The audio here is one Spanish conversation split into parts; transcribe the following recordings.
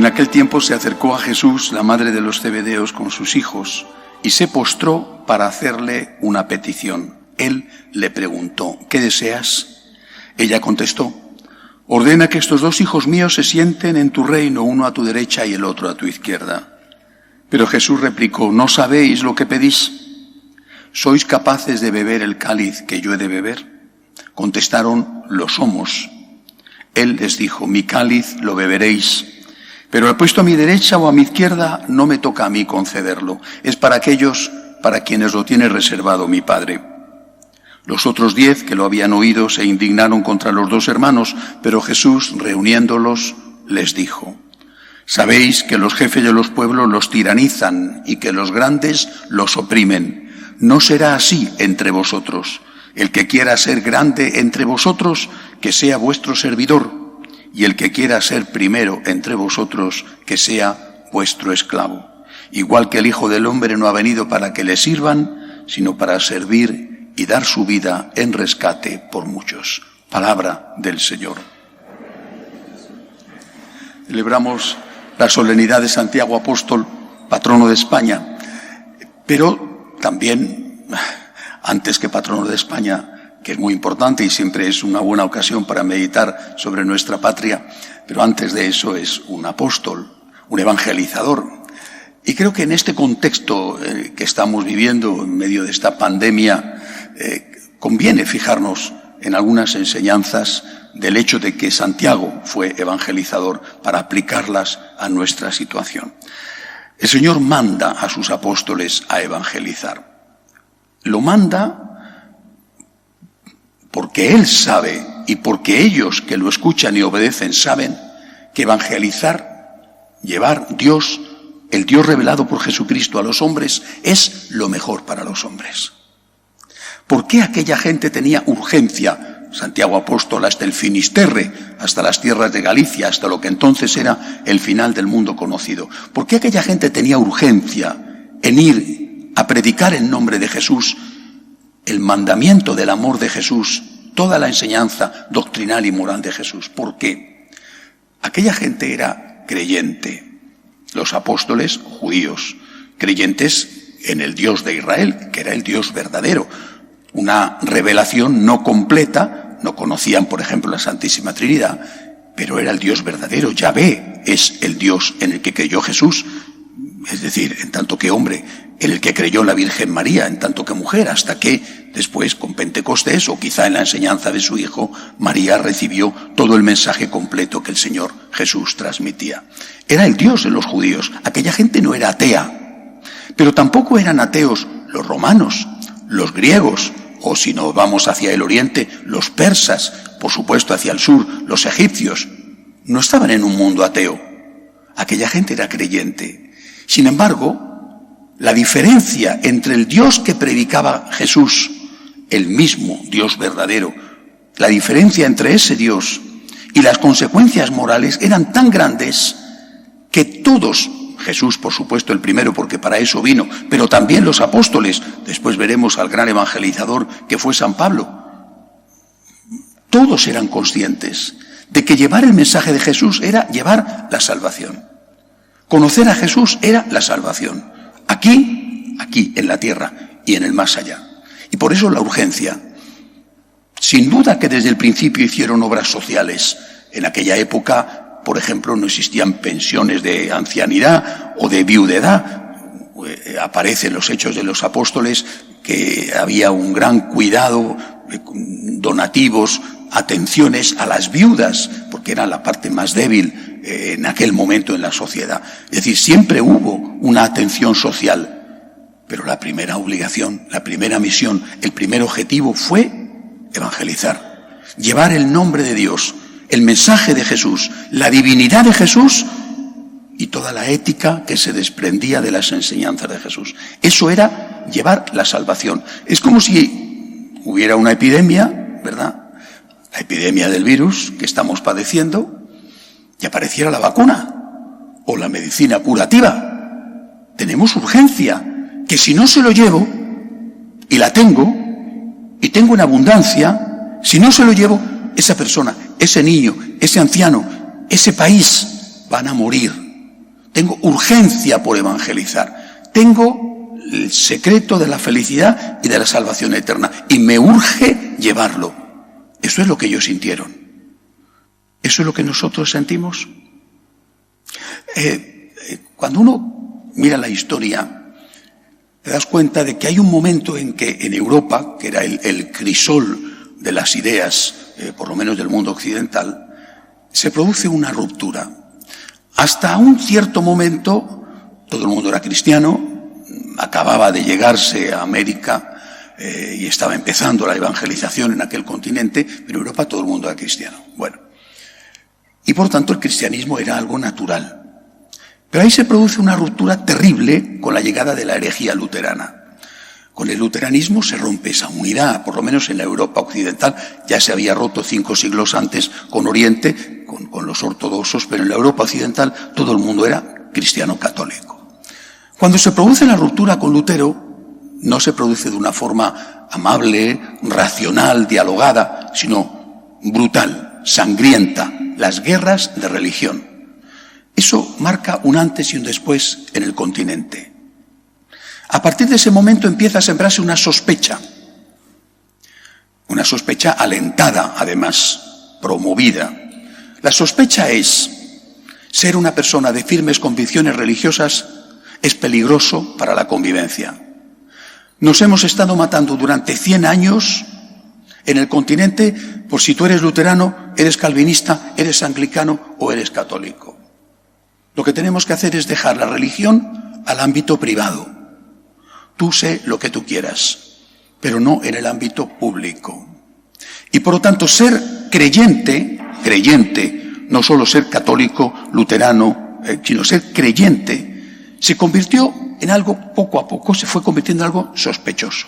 En aquel tiempo se acercó a Jesús la madre de los Zebedeos con sus hijos y se postró para hacerle una petición. Él le preguntó: ¿qué deseas? Ella contestó: ordena que estos dos hijos míos se sienten en tu reino, uno a tu derecha y el otro a tu izquierda. Pero Jesús replicó: ¿no sabéis lo que pedís? ¿Sois capaces de beber el cáliz que yo he de beber? Contestaron: lo somos. Él les dijo: mi cáliz lo beberéis, pero el puesto a mi derecha o a mi izquierda no me toca a mí concederlo. Es para aquellos para quienes lo tiene reservado mi Padre. Los otros 10 que lo habían oído se indignaron contra los dos hermanos, pero Jesús, reuniéndolos, les dijo: sabéis que los jefes de los pueblos los tiranizan y que los grandes los oprimen. No será así entre vosotros. El que quiera ser grande entre vosotros, que sea vuestro servidor. Y el que quiera ser primero entre vosotros, que sea vuestro esclavo. Igual que el Hijo del Hombre no ha venido para que le sirvan, sino para servir y dar su vida en rescate por muchos. Palabra del Señor. Celebramos la solemnidad de Santiago Apóstol, patrono de España, pero también, antes que patrono de España, que es muy importante y siempre es una buena ocasión para meditar sobre nuestra patria, pero antes de eso es un apóstol, un evangelizador. Y creo que en este contexto que estamos viviendo, en medio de esta pandemia, conviene fijarnos en algunas enseñanzas del hecho de que Santiago fue evangelizador para aplicarlas a nuestra situación. El Señor manda a sus apóstoles a evangelizar. Lo manda porque Él sabe y porque ellos que lo escuchan y obedecen saben que evangelizar, llevar Dios, el Dios revelado por Jesucristo a los hombres, es lo mejor para los hombres. ¿Por qué aquella gente tenía urgencia? Santiago Apóstol hasta el Finisterre, hasta las tierras de Galicia, hasta lo que entonces era el final del mundo conocido. ¿Por qué aquella gente tenía urgencia en ir a predicar en nombre de Jesús el mandamiento del amor de Jesús, toda la enseñanza doctrinal y moral de Jesús? ¿Por qué? Aquella gente era creyente. Los apóstoles, judíos, creyentes en el Dios de Israel, que era el Dios verdadero. Una revelación no completa, no conocían, por ejemplo, la Santísima Trinidad, pero era el Dios verdadero. Yahvé es el Dios en el que creyó Jesús, es decir, en tanto que hombre, en el que creyó la Virgen María, en tanto que mujer, hasta que después, con Pentecostés, o quizá en la enseñanza de su hijo, María recibió todo el mensaje completo que el Señor Jesús transmitía. Era el Dios de los judíos. Aquella gente no era atea, pero tampoco eran ateos los romanos, los griegos, o si nos vamos hacia el oriente, los persas, por supuesto hacia el sur, los egipcios. No estaban en un mundo ateo. Aquella gente era creyente. Sin embargo, la diferencia entre el Dios que predicaba Jesús, el mismo Dios verdadero, la diferencia entre ese Dios y las consecuencias morales eran tan grandes que todos, Jesús por supuesto el primero porque para eso vino, pero también los apóstoles, después veremos al gran evangelizador que fue San Pablo, todos eran conscientes de que llevar el mensaje de Jesús era llevar la salvación. Conocer a Jesús era la salvación. Aquí en la tierra y en el más allá. Y por eso la urgencia. Sin duda que desde el principio hicieron obras sociales. En aquella época, por ejemplo, no existían pensiones de ancianidad o de viudedad. Aparece en los Hechos de los Apóstoles que había un gran cuidado, donativos, atenciones a las viudas, porque era la parte más débil en aquel momento en la sociedad. Es decir, siempre hubo una atención social, pero la primera obligación, la primera misión, el primer objetivo fue evangelizar, llevar el nombre de Dios, el mensaje de Jesús, la divinidad de Jesús y toda la ética que se desprendía de las enseñanzas de Jesús. Eso era llevar la salvación. Es como si hubiera una epidemia, ¿verdad? La epidemia del virus que estamos padeciendo, y apareciera la vacuna o la medicina curativa. Tenemos urgencia, que si no se lo llevo, y la tengo, y tengo en abundancia, si no se lo llevo, esa persona, ese niño, ese anciano, ese país, van a morir tengo urgencia por evangelizar, tengo el secreto de la felicidad y de la salvación eterna, y me urge llevarlo. Eso es lo que ellos sintieron. ¿Eso es lo que nosotros sentimos? Cuando uno mira la historia, te das cuenta de que hay un momento en que en Europa, que era el crisol de las ideas, por lo menos del mundo occidental, se produce una ruptura. Hasta un cierto momento, todo el mundo era cristiano, acababa de llegarse a América y estaba empezando la evangelización en aquel continente, pero en Europa todo el mundo era cristiano. Bueno, y por tanto el cristianismo era algo natural. Pero ahí se produce una ruptura terrible con la llegada de la herejía luterana. Con el luteranismo se rompe esa unidad, por lo menos en la Europa occidental. Ya se había roto 5 siglos antes con Oriente, con los ortodoxos, pero en la Europa occidental todo el mundo era cristiano católico. Cuando se produce la ruptura con Lutero, no se produce de una forma amable, racional, dialogada, sino brutal, sangrienta, las guerras de religión. Eso marca un antes y un después en el continente. A partir de ese momento empieza a sembrarse una sospecha alentada, además, promovida. La sospecha es: ser una persona de firmes convicciones religiosas es peligroso para la convivencia. Nos hemos estado matando durante 100 años en el continente por si tú eres luterano, eres calvinista, eres anglicano o eres católico. Lo que tenemos que hacer es dejar la religión al ámbito privado. Tú sé lo que tú quieras, pero no en el ámbito público. Y por lo tanto, ser creyente, no solo ser católico, luterano, sino ser creyente, se convirtió en algo, poco a poco, se fue convirtiendo en algo sospechoso.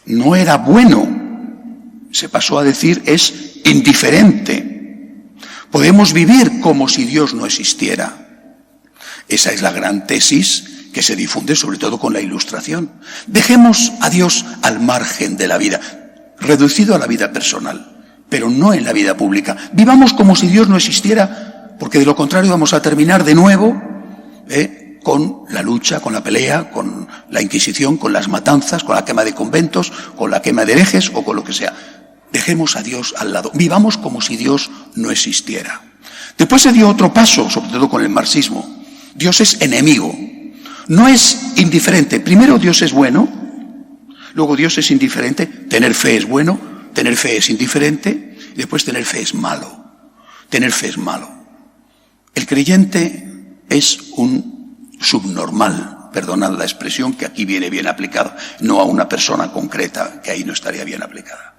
No era bueno, se pasó a decir, es indiferente. Podemos vivir como si Dios no existiera. Esa es la gran tesis que se difunde sobre todo con la Ilustración. Dejemos a Dios al margen de la vida, reducido a la vida personal, pero no en la vida pública. Vivamos como si Dios no existiera, porque de lo contrario vamos a terminar de nuevo con la lucha, con la pelea, con la Inquisición, con las matanzas, con la quema de conventos, con la quema de herejes o con lo que sea. Dejemos a Dios al lado. Vivamos como si Dios no existiera. Después se dio otro paso, sobre todo con el marxismo. Dios es enemigo. No es indiferente. Primero Dios es bueno, luego Dios es indiferente. Tener fe es bueno, tener fe es indiferente, y después tener fe es malo. Tener fe es malo. El creyente es un subnormal, perdonad la expresión que aquí viene bien aplicada, no a una persona concreta, que ahí no estaría bien aplicada.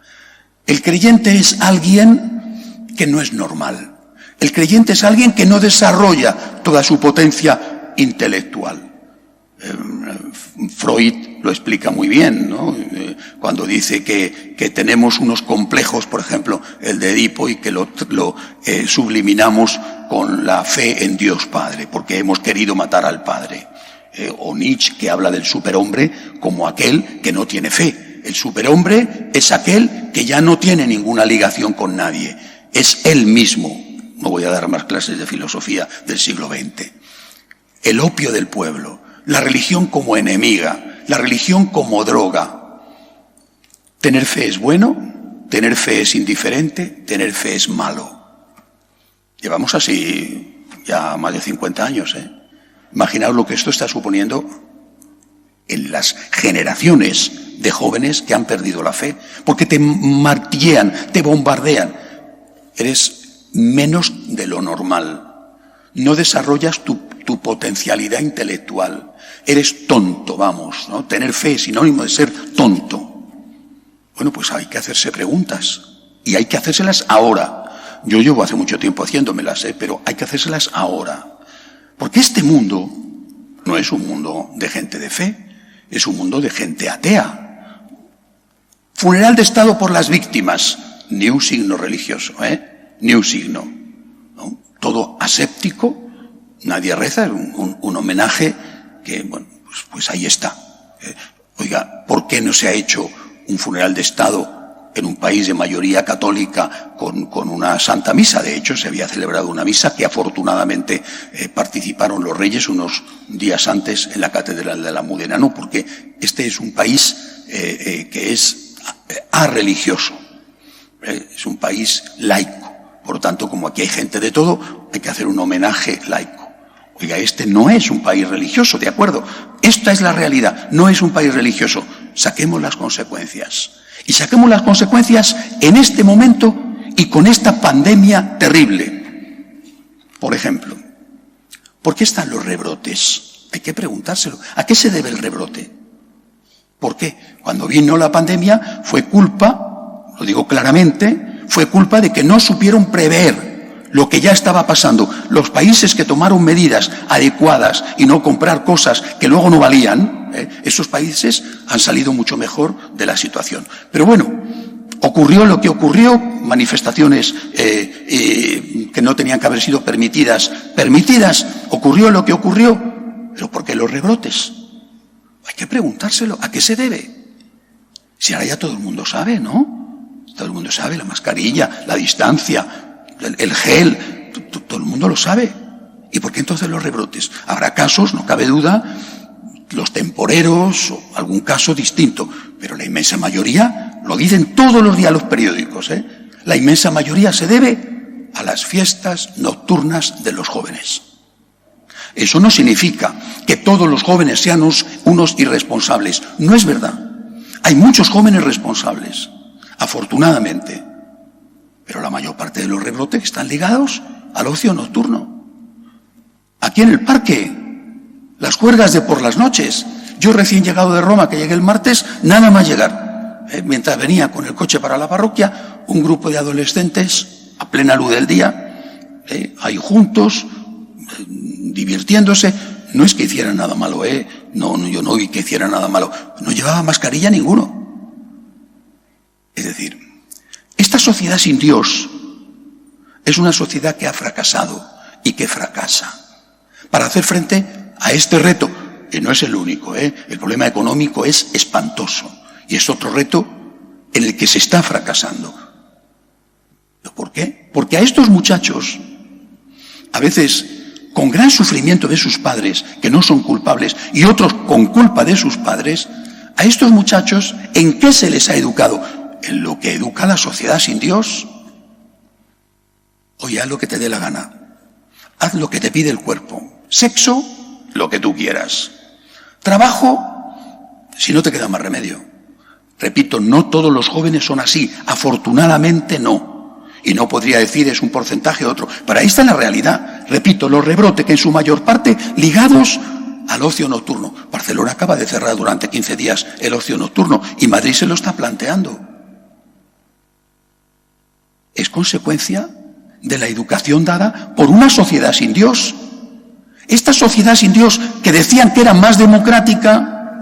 El creyente es alguien que no es normal. El creyente es alguien que no desarrolla toda su potencia intelectual. Freud lo explica muy bien, ¿no? Cuando dice que tenemos unos complejos, por ejemplo, el de Edipo, y que lo subliminamos con la fe en Dios Padre, porque hemos querido matar al Padre. O Nietzsche, que habla del superhombre como aquel que no tiene fe. El superhombre es aquel que ya no tiene ninguna ligación con nadie. Es él mismo. No voy a dar más clases de filosofía del siglo XX. El opio del pueblo. La religión como enemiga. La religión como droga. Tener fe es bueno. Tener fe es indiferente. Tener fe es malo. Llevamos así ya más de 50 años. Imaginaos lo que esto está suponiendo en las generaciones de jóvenes que han perdido la fe, porque te martillean, te bombardean. Eres menos de lo normal. No desarrollas tu potencialidad intelectual. Eres tonto, vamos, ¿no? Tener fe es sinónimo de ser tonto. Bueno, pues hay que hacerse preguntas, y hay que hacérselas ahora. Yo llevo hace mucho tiempo haciéndomelas, pero hay que hacérselas ahora. Porque este mundo no es un mundo de gente de fe, es un mundo de gente atea. Funeral de Estado por las víctimas, ni un signo religioso, ni un signo, ¿no? Todo aséptico, nadie reza, un homenaje que, bueno, pues ahí está. Oiga, ¿por qué no se ha hecho un funeral de Estado en un país de mayoría católica con una Santa Misa. De hecho, se había celebrado una misa que afortunadamente participaron los reyes unos días antes en la Catedral de la Almudena. No, porque este es un país que es arreligioso, es un país laico. Por lo tanto, como aquí hay gente de todo, hay que hacer un homenaje laico. Oiga, este no es un país religioso, ¿de acuerdo? Esta es la realidad, no es un país religioso. Saquemos las consecuencias. Y saquemos las consecuencias en este momento y con esta pandemia terrible. Por ejemplo, ¿por qué están los rebrotes? Hay que preguntárselo. ¿A qué se debe el rebrote? ¿Por qué? Cuando vino la pandemia fue culpa, lo digo claramente, fue culpa de que no supieron prever lo que ya estaba pasando. Los países que tomaron medidas adecuadas y no comprar cosas que luego no valían, esos países han salido mucho mejor de la situación. Pero bueno, ocurrió lo que ocurrió, manifestaciones que no tenían que haber sido permitidas, ocurrió lo que ocurrió, pero ¿por qué los rebrotes? Hay que preguntárselo, ¿a qué se debe? Si ahora ya todo el mundo sabe, ¿no? Todo el mundo sabe, la mascarilla, la distancia, el gel, todo el mundo lo sabe. ¿Y por qué entonces los rebrotes? Habrá casos, no cabe duda, los temporeros o algún caso distinto, pero la inmensa mayoría, lo dicen todos los días los periódicos, la inmensa mayoría se debe a las fiestas nocturnas de los jóvenes. Eso no significa que todos los jóvenes sean unos irresponsables. No es verdad. Hay muchos jóvenes responsables, afortunadamente. Pero la mayor parte de los rebrotes están ligados al ocio nocturno. Aquí en el parque, las juergas de por las noches. Yo recién llegado de Roma, que llegué el martes, nada más llegar. Mientras venía con el coche para la parroquia, un grupo de adolescentes, a plena luz del día, ahí juntos, divirtiéndose. No es que hicieran nada malo, no, yo no vi que hicieran nada malo. No llevaba mascarilla ninguno. Es decir, esta sociedad sin Dios es una sociedad que ha fracasado y que fracasa. Para hacer frente a este reto, que no es el único, el problema económico es espantoso y es otro reto en el que se está fracasando. ¿Por qué? Porque a estos muchachos, a veces con gran sufrimiento de sus padres, que no son culpables, y otros con culpa de sus padres, a estos muchachos, ¿en qué se les ha educado? En lo que educa la sociedad sin Dios. Oye, haz lo que te dé la gana. Haz lo que te pide el cuerpo. Sexo, lo que tú quieras. Trabajo, si no te queda más remedio. Repito, no todos los jóvenes son así. Afortunadamente no. Y no podría decir es un porcentaje u otro. Pero ahí está la realidad. Repito, los rebrotes que en su mayor parte ligados al ocio nocturno. Barcelona acaba de cerrar durante 15 días el ocio nocturno y Madrid se lo está planteando. Es consecuencia de la educación dada por una sociedad sin Dios. Esta sociedad sin Dios que decían que era más democrática,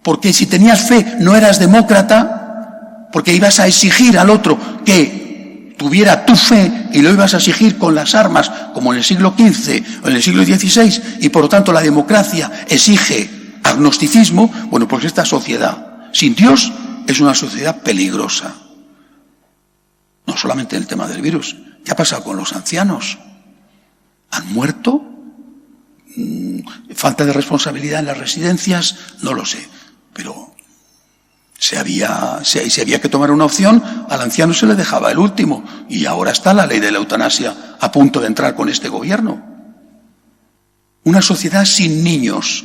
porque si tenías fe no eras demócrata, porque ibas a exigir al otro que tuviera tu fe y lo ibas a exigir con las armas, como en el siglo XV o en el siglo XVI, y por lo tanto la democracia exige agnosticismo. Bueno, pues esta sociedad sin Dios es una sociedad peligrosa. No solamente en el tema del virus. ¿Qué ha pasado con los ancianos? ¿Han muerto? ¿Falta de responsabilidad en las residencias? No lo sé. Pero si había que tomar una opción, al anciano se le dejaba el último. Y ahora está la ley de la eutanasia a punto de entrar con este gobierno. Una sociedad sin niños,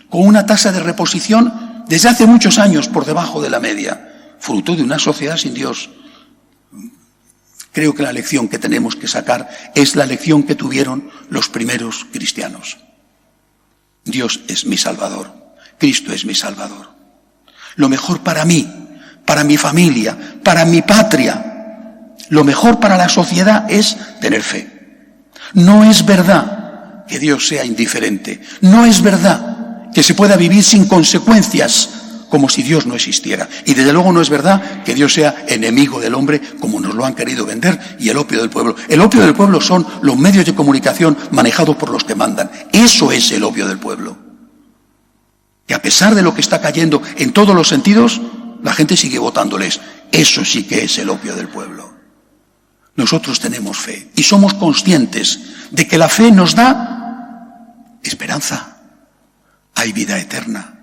con una tasa de reposición desde hace muchos años por debajo de la media, fruto de una sociedad sin Dios. Creo que la lección que tenemos que sacar es la lección que tuvieron los primeros cristianos. Dios es mi Salvador, Cristo es mi Salvador. Lo mejor para mí, para mi familia, para mi patria, lo mejor para la sociedad es tener fe. No es verdad que Dios sea indiferente, no es verdad que se pueda vivir sin consecuencias, como si Dios no existiera. Y desde luego no es verdad que Dios sea enemigo del hombre, como nos lo han querido vender, y el opio del pueblo. El opio del pueblo son los medios de comunicación manejados por los que mandan. Eso es el opio del pueblo. Que a pesar de lo que está cayendo en todos los sentidos, la gente sigue votándoles. Eso sí que es el opio del pueblo. Nosotros tenemos fe y somos conscientes de que la fe nos da esperanza. Hay vida eterna.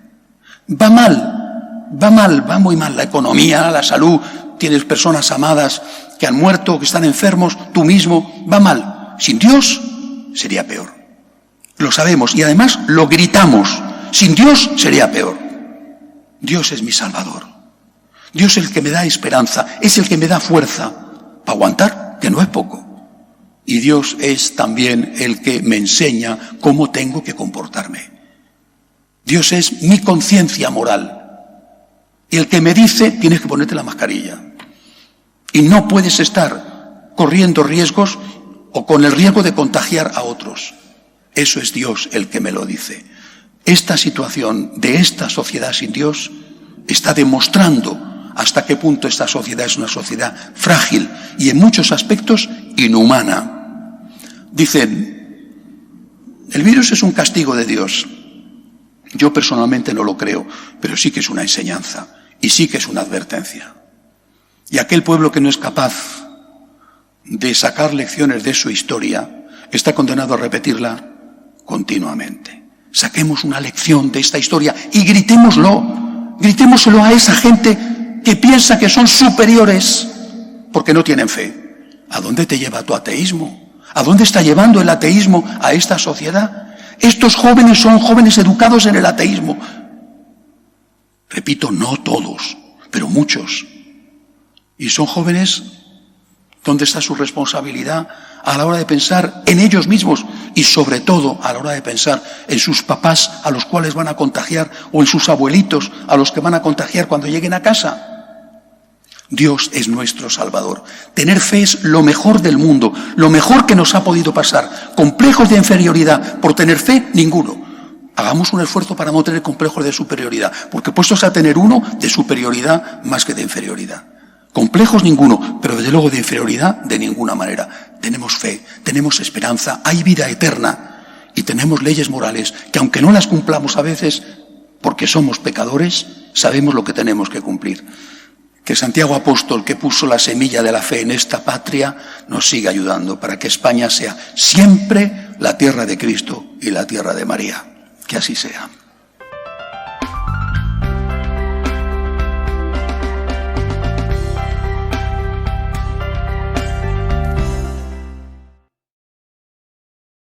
Va muy mal la economía, la salud. Tienes personas amadas que han muerto, que están enfermos, tú mismo. Va mal. Sin Dios sería peor. Lo sabemos y además lo gritamos. Sin Dios sería peor. Dios es mi Salvador. Dios es el que me da esperanza, es el que me da fuerza para aguantar, que no es poco. Y Dios es también el que me enseña cómo tengo que comportarme. Dios es mi conciencia moral. Y el que me dice, tienes que ponerte la mascarilla. Y no puedes estar corriendo riesgos o con el riesgo de contagiar a otros. Eso es Dios el que me lo dice. Esta situación de esta sociedad sin Dios está demostrando hasta qué punto esta sociedad es una sociedad frágil y en muchos aspectos inhumana. Dicen, el virus es un castigo de Dios. Yo personalmente no lo creo, pero sí que es una enseñanza y sí que es una advertencia. Y aquel pueblo que no es capaz de sacar lecciones de su historia está condenado a repetirla continuamente. Saquemos una lección de esta historia y gritémoslo a esa gente que piensa que son superiores porque no tienen fe. ¿A dónde te lleva tu ateísmo? ¿A dónde está llevando el ateísmo a esta sociedad? Estos jóvenes son jóvenes educados en el ateísmo. Repito, no todos, pero muchos. Y son jóvenes, ¿dónde está su responsabilidad a la hora de pensar en ellos mismos? Y sobre todo a la hora de pensar en sus papás a los cuales van a contagiar o en sus abuelitos a los que van a contagiar cuando lleguen a casa. Dios es nuestro Salvador. Tener fe es lo mejor del mundo, lo mejor que nos ha podido pasar. Complejos de inferioridad por tener fe, ninguno. Hagamos un esfuerzo para no tener complejos de superioridad, porque puestos a tener uno de superioridad más que de inferioridad. Complejos ninguno, pero desde luego de inferioridad de ninguna manera. Tenemos fe, tenemos esperanza, hay vida eterna y tenemos leyes morales que aunque no las cumplamos a veces, porque somos pecadores, sabemos lo que tenemos que cumplir. Que Santiago Apóstol, que puso la semilla de la fe en esta patria, nos siga ayudando para que España sea siempre la tierra de Cristo y la tierra de María. Que así sea.